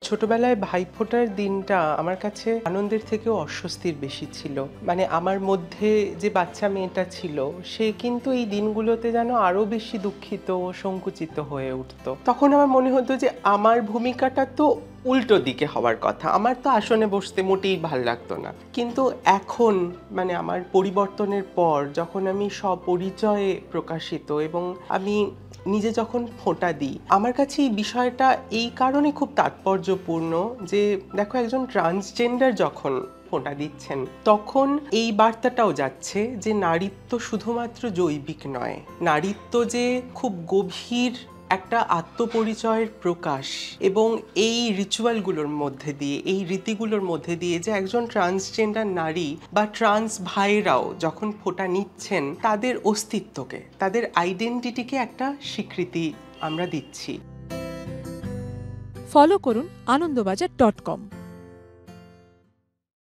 ছোটবেলায় ভাইফোঁটার দিনটা আমার কাছে আনন্দের থেকেও অস্বস্তির বেশি ছিল। মানে আমার মধ্যে যে বাচ্চা মেয়েটা ছিল সে কিন্তু এই দিনগুলোতে যেন আরো বেশি দুঃখিত ও সংকুচিত হয়ে উঠতো। তখন আমার মনে হতো যে আমার ভূমিকাটা তো উল্টো দিকে হওয়ার কথা, আমার তো আসনে বসতে মোটেই ভাল লাগতো না। কিন্তু এখন মানে আমার পরিবর্তনের পর যখন আমি স্বপরিচয়ে প্রকাশিত এবং আমি নিজে যখন ফোঁটা দিই, আমার কাছে এই বিষয়টা এই কারণে খুব তাৎপর্যপূর্ণ যে দেখো, একজন ট্রান্সজেন্ডার যখন ফোঁটা দিচ্ছেন তখন এই বার্তাটাও যাচ্ছে যে নারীত্ব শুধুমাত্র জৈবিক নয়, নারীত্ব যে খুব গভীর একটা আত্মপরিচয়ের প্রকাশ। এবং এই রিচুয়ালগুলোর মধ্যে দিয়ে, এই রীতিগুলোর মধ্যে দিয়ে যে একজন ট্রান্সজেন্ডার নারী বা ট্রান্স ভাইরাও যখন ফোঁটা নিচ্ছেন তাদের অস্তিত্বকে, তাদের আইডেন্টিটিকে একটা স্বীকৃতি আমরা দিচ্ছি। ফলো করুন আনন্দবাজার.com।